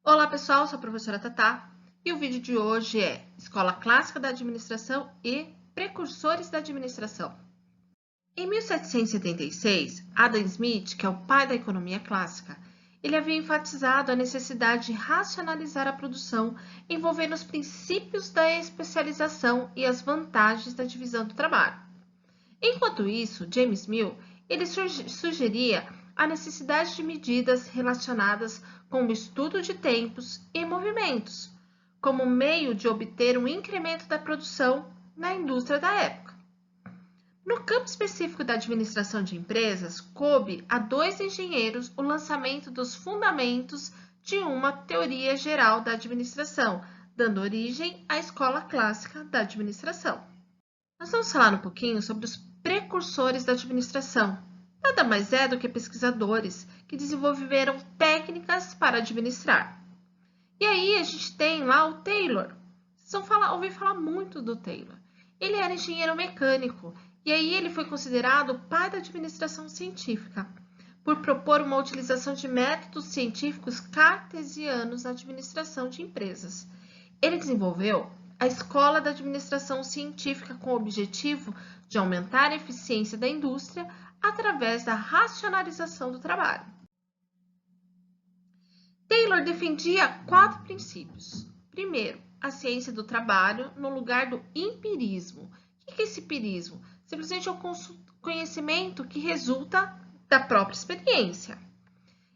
Olá pessoal, sou a professora Tatá e o vídeo de hoje é Escola Clássica da Administração e Precursores da Administração. Em 1776, Adam Smith, que é o pai da economia clássica, ele havia enfatizado a necessidade de racionalizar a produção, envolvendo os princípios da especialização e as vantagens da divisão do trabalho. Enquanto isso, James Mill, ele sugeria a necessidade de medidas relacionadas com o estudo de tempos e movimentos, como meio de obter um incremento da produção na indústria da época. No campo específico da administração de empresas, coube a dois engenheiros o lançamento dos fundamentos de uma teoria geral da administração, dando origem à escola clássica da administração. Nós vamos falar um pouquinho sobre os precursores da administração. Nada mais é do que pesquisadores que desenvolveram técnicas para administrar. E aí a gente tem lá o Taylor. Vocês vão ouvir falar muito do Taylor. Ele era engenheiro mecânico e aí ele foi considerado o pai da administração científica, por propor uma utilização de métodos científicos cartesianos na administração de empresas. Ele desenvolveu a Escola da Administração Científica com o objetivo de aumentar a eficiência da indústria através da racionalização do trabalho. Taylor defendia 4 princípios. Primeiro, a ciência do trabalho no lugar do empirismo. O que é esse empirismo? Simplesmente é o conhecimento que resulta da própria experiência.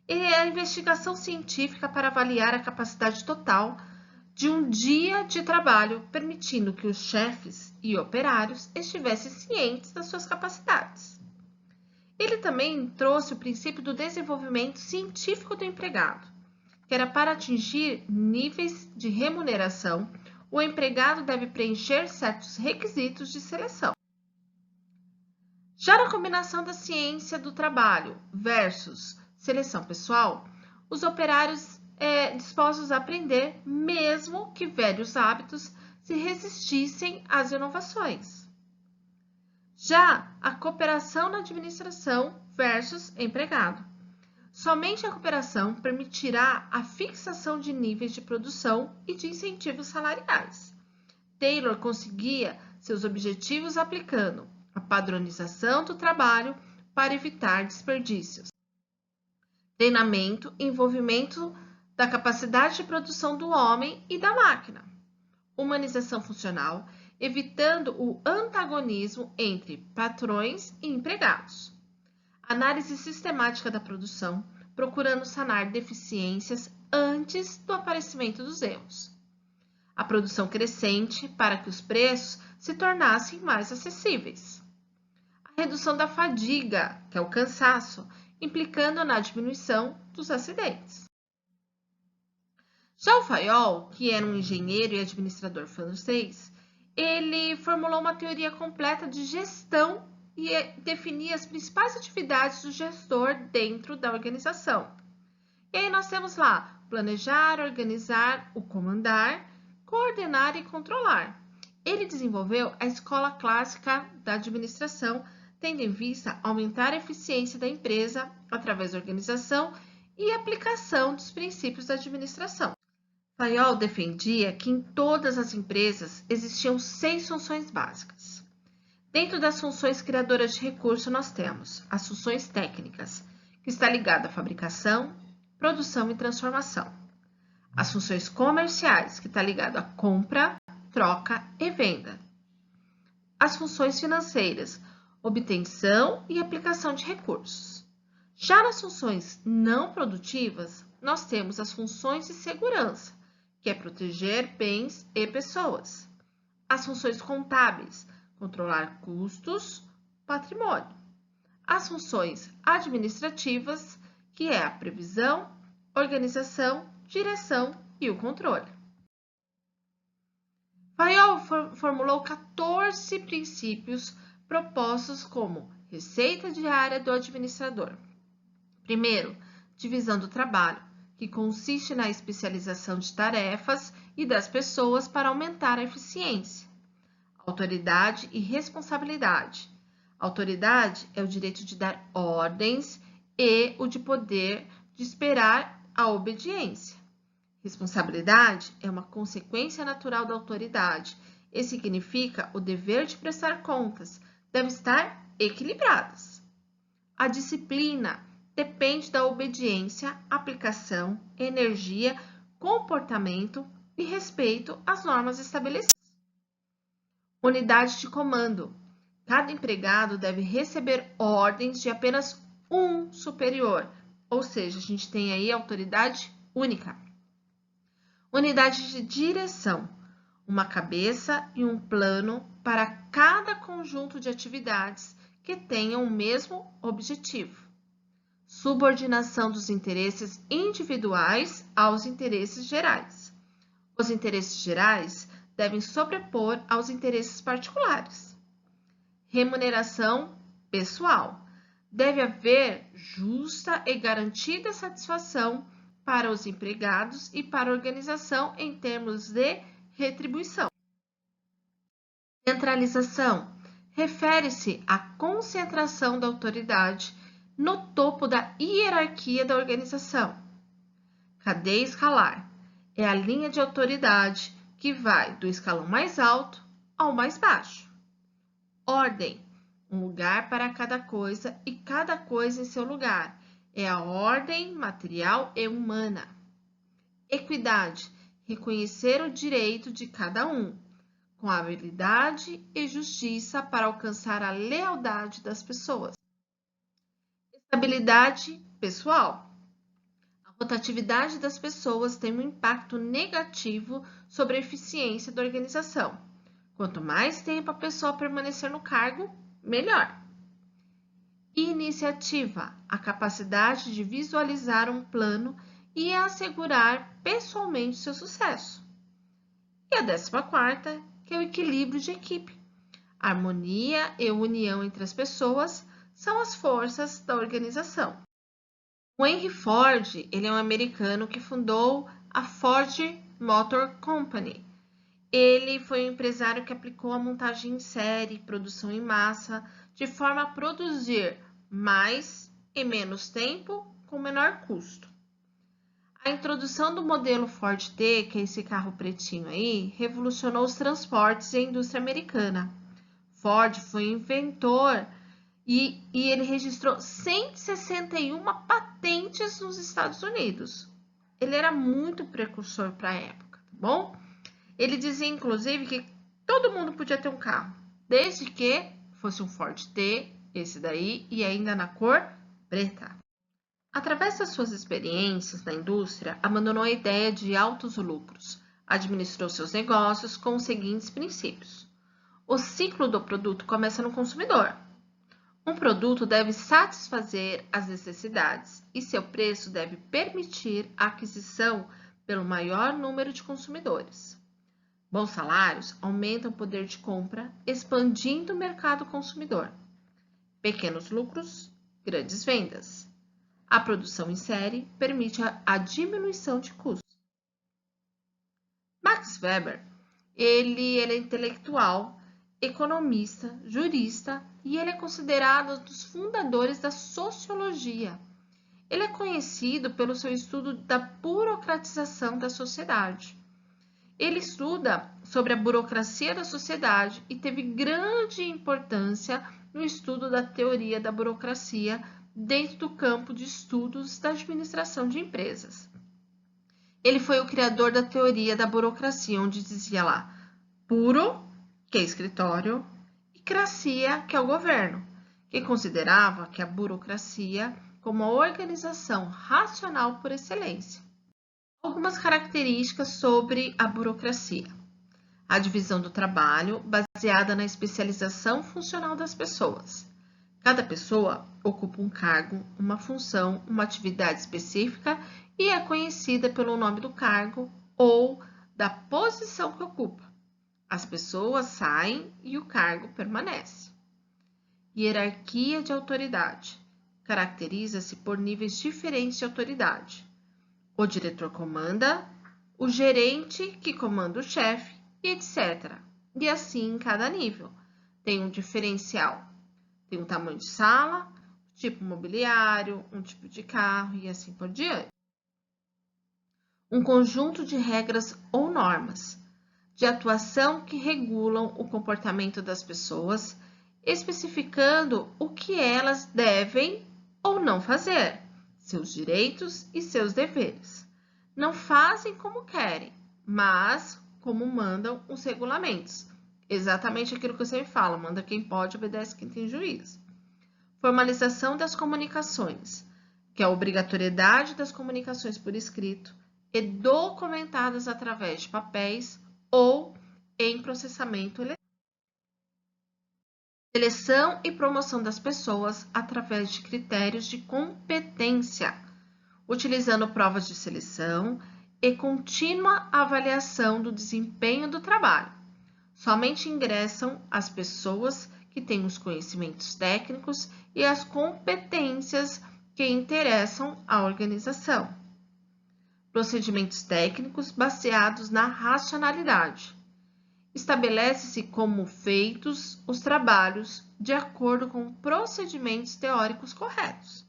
É a investigação científica para avaliar a capacidade total de um dia de trabalho, permitindo que os chefes e operários estivessem cientes das suas capacidades. Ele também trouxe o princípio do desenvolvimento científico do empregado, que era para atingir níveis de remuneração, o empregado deve preencher certos requisitos de seleção. Já na combinação da ciência do trabalho versus seleção pessoal, os operários dispostos a aprender, mesmo que velhos hábitos se resistissem às inovações. Já a cooperação na administração versus empregado. Somente a cooperação permitirá a fixação de níveis de produção e de incentivos salariais. Taylor conseguia seus objetivos aplicando a padronização do trabalho para evitar desperdícios, treinamento e envolvimento da capacidade de produção do homem e da máquina, humanização funcional, evitando o antagonismo entre patrões e empregados, análise sistemática da produção, procurando sanar deficiências antes do aparecimento dos erros, a produção crescente para que os preços se tornassem mais acessíveis, a redução da fadiga, que é o cansaço, implicando na diminuição dos acidentes. Já o Fayol, que era um engenheiro e administrador francês, ele formulou uma teoria completa de gestão e definia as principais atividades do gestor dentro da organização. E aí nós temos lá planejar, organizar, o comandar, coordenar e controlar. Ele desenvolveu a escola clássica da administração, tendo em vista aumentar a eficiência da empresa através da organização e aplicação dos princípios da administração. Fayol defendia que em todas as empresas existiam 6 funções básicas. Dentro das funções criadoras de recurso, nós temos as funções técnicas, que está ligada à fabricação, produção e transformação. As funções comerciais, que está ligada à compra, troca e venda. As funções financeiras, obtenção e aplicação de recursos. Já nas funções não produtivas, nós temos as funções de segurança, que é proteger bens e pessoas. As funções contábeis, controlar custos, patrimônio. As funções administrativas, que é a previsão, organização, direção e o controle. Fayol formulou 14 princípios propostos como receita diária do administrador. Primeiro, divisão do trabalho, que consiste na especialização de tarefas e das pessoas para aumentar a eficiência. Autoridade e responsabilidade. Autoridade é o direito de dar ordens e o de poder de esperar a obediência. Responsabilidade é uma consequência natural da autoridade e significa o dever de prestar contas, devem estar equilibradas. A disciplina depende da obediência, aplicação, energia, comportamento e respeito às normas estabelecidas. Unidade de comando. Cada empregado deve receber ordens de apenas um superior, ou seja, a gente tem aí autoridade única. Unidade de direção. Uma cabeça e um plano para cada conjunto de atividades que tenham o mesmo objetivo. Subordinação dos interesses individuais aos interesses gerais. Os interesses gerais devem sobrepor aos interesses particulares. Remuneração pessoal. Deve haver justa e garantida satisfação para os empregados e para a organização em termos de retribuição. Centralização. Refere-se à concentração da autoridade no topo da hierarquia da organização. Cadeia escalar. É a linha de autoridade que vai do escalão mais alto ao mais baixo. Ordem. Um lugar para cada coisa e cada coisa em seu lugar. É a ordem material e humana. Equidade. Reconhecer o direito de cada um, com habilidade e justiça para alcançar a lealdade das pessoas. Estabilidade pessoal. A rotatividade das pessoas tem um impacto negativo sobre a eficiência da organização. Quanto mais tempo a pessoa permanecer no cargo, melhor. Iniciativa. A capacidade de visualizar um plano e assegurar pessoalmente seu sucesso. E a 14ª, que é o equilíbrio de equipe. A harmonia e união entre as pessoas são as forças da organização. O Henry Ford, ele é um americano que fundou a Ford Motor Company. Ele foi um empresário que aplicou a montagem em série, produção em massa, de forma a produzir mais em menos tempo, com menor custo. A introdução do modelo Ford T, que é esse carro pretinho aí, revolucionou os transportes e a indústria americana. Ford foi inventor e ele registrou 161 patentes nos Estados Unidos. Ele era muito precursor para a época, tá bom? Ele dizia, inclusive, que todo mundo podia ter um carro, desde que fosse um Ford T, esse daí, e ainda na cor preta. Através das suas experiências na indústria, abandonou a ideia de altos lucros, administrou seus negócios com os seguintes princípios. O ciclo do produto começa no consumidor. Um produto deve satisfazer as necessidades e seu preço deve permitir a aquisição pelo maior número de consumidores. Bons salários aumentam o poder de compra, expandindo o mercado consumidor. Pequenos lucros, grandes vendas. A produção em série permite a diminuição de custos. Max Weber, ele é intelectual, economista, jurista e ele é considerado um dos fundadores da sociologia. Ele é conhecido pelo seu estudo da burocratização da sociedade. Ele estuda sobre a burocracia da sociedade e teve grande importância no estudo da teoria da burocracia dentro do campo de estudos da administração de empresas. Ele foi o criador da teoria da burocracia, onde dizia lá, puro, que é escritório, e cracia, que é o governo, que considerava que a burocracia como a organização racional por excelência. Algumas características sobre a burocracia. A divisão do trabalho, baseada na especialização funcional das pessoas. Cada pessoa ocupa um cargo, uma função, uma atividade específica e é conhecida pelo nome do cargo ou da posição que ocupa. As pessoas saem e o cargo permanece. Hierarquia de autoridade. Caracteriza-se por níveis diferentes de autoridade. O diretor comanda, o gerente que comanda o chefe, e etc. E assim em cada nível. Tem um diferencial. Tem um tamanho de sala, tipo mobiliário, um tipo de carro e assim por diante. um conjunto de regras ou normas de atuação que regulam o comportamento das pessoas, especificando o que elas devem ou não fazer, seus direitos e seus deveres. Não fazem como querem, mas como mandam os regulamentos. Exatamente aquilo que você me fala, manda quem pode, obedece quem tem juízo. Formalização das comunicações, que é a obrigatoriedade das comunicações por escrito e documentadas através de papéis ou em processamento eletrônico. Seleção e promoção das pessoas através de critérios de competência, utilizando provas de seleção e contínua avaliação do desempenho do trabalho. Somente ingressam as pessoas que têm os conhecimentos técnicos e as competências que interessam à organização. Procedimentos técnicos baseados na racionalidade. Estabelece-se como feitos os trabalhos de acordo com procedimentos teóricos corretos.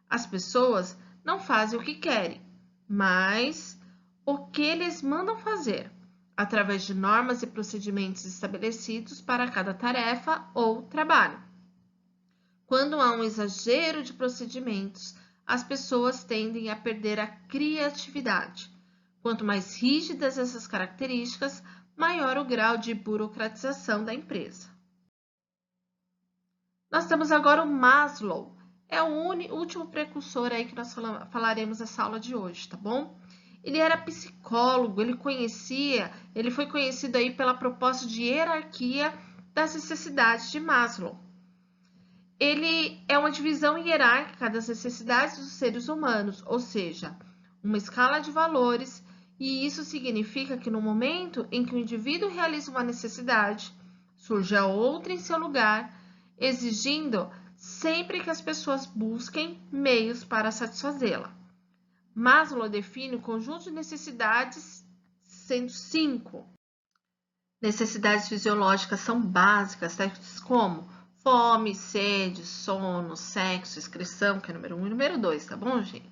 As pessoas não fazem o que querem, mas o que eles mandam fazer, através de normas e procedimentos estabelecidos para cada tarefa ou trabalho. Quando há um exagero de procedimentos, as pessoas tendem a perder a criatividade. Quanto mais rígidas essas características, maior o grau de burocratização da empresa. Nós temos agora o Maslow. É o último precursor aí que nós falaremos nessa aula de hoje, tá bom? Ele era psicólogo, ele foi conhecido aí pela proposta de hierarquia das necessidades de Maslow. Ele é uma divisão hierárquica das necessidades dos seres humanos, ou seja, uma escala de valores, e isso significa que no momento em que o indivíduo realiza uma necessidade, surge a outra em seu lugar, exigindo sempre que as pessoas busquem meios para satisfazê-la. Maslow define o conjunto de necessidades sendo 5. Necessidades fisiológicas são básicas, tais como fome, sede, sono, sexo, excreção, que é número 1 e número 2, tá bom, gente?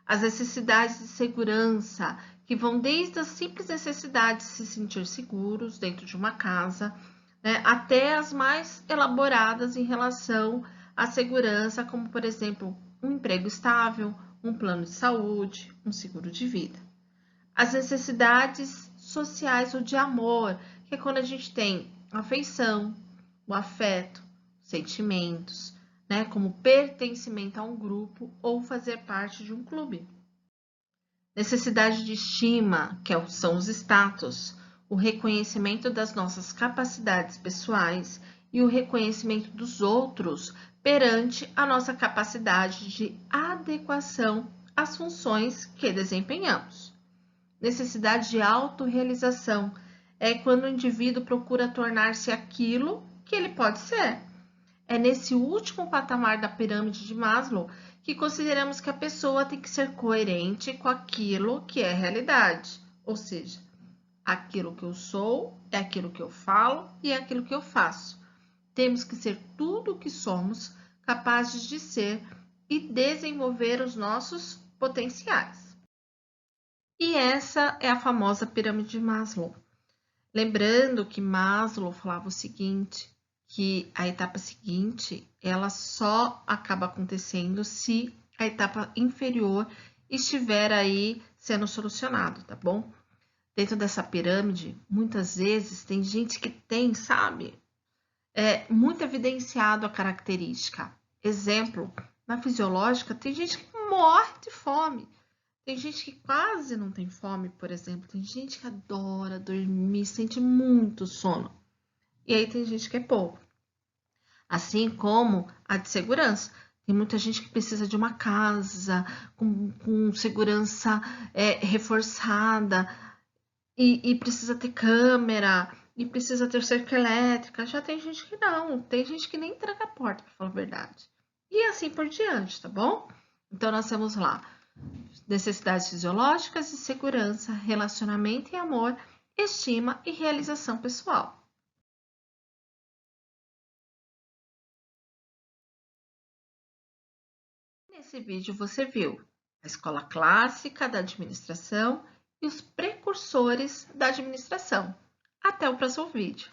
As necessidades de segurança, que vão desde as simples necessidades de se sentir seguros dentro de uma casa, né, até as mais elaboradas em relação à segurança, como, por exemplo, um emprego estável, um plano de saúde, um seguro de vida. As necessidades sociais ou de amor, que é quando a gente tem afeição, o afeto, sentimentos, né, como pertencimento a um grupo ou fazer parte de um clube. Necessidade de estima, que são os status, o reconhecimento das nossas capacidades pessoais e o reconhecimento dos outros perante a nossa capacidade de adequação às funções que desempenhamos. Necessidade de autorrealização é quando o indivíduo procura tornar-se aquilo que ele pode ser. É nesse último patamar da pirâmide de Maslow que consideramos que a pessoa tem que ser coerente com aquilo que é realidade, ou seja, aquilo que eu sou é aquilo que eu falo e é aquilo que eu faço. Temos que ser tudo o que somos capazes de ser e desenvolver os nossos potenciais. E essa é a famosa pirâmide de Maslow. Lembrando que Maslow falava o seguinte, que a etapa seguinte, ela só acaba acontecendo se a etapa inferior estiver aí sendo solucionado, tá bom? Dentro dessa pirâmide, muitas vezes tem gente que tem, sabe, muito evidenciado a característica. Exemplo, na fisiológica, tem gente que morre de fome. Tem gente que quase não tem fome, por exemplo. Tem gente que adora dormir, sente muito sono. E aí tem gente que é pouco. Assim como a de segurança. Tem muita gente que precisa de uma casa com segurança reforçada e precisa ter câmera e precisa ter cerca elétrica. Já tem gente que não. Tem gente que nem tranca a porta, para falar a verdade. E assim por diante, tá bom? Então, nós temos lá necessidades fisiológicas de segurança, relacionamento e amor, estima e realização pessoal. Nesse vídeo você viu a escola clássica da administração e os precursores da administração. Até o próximo vídeo.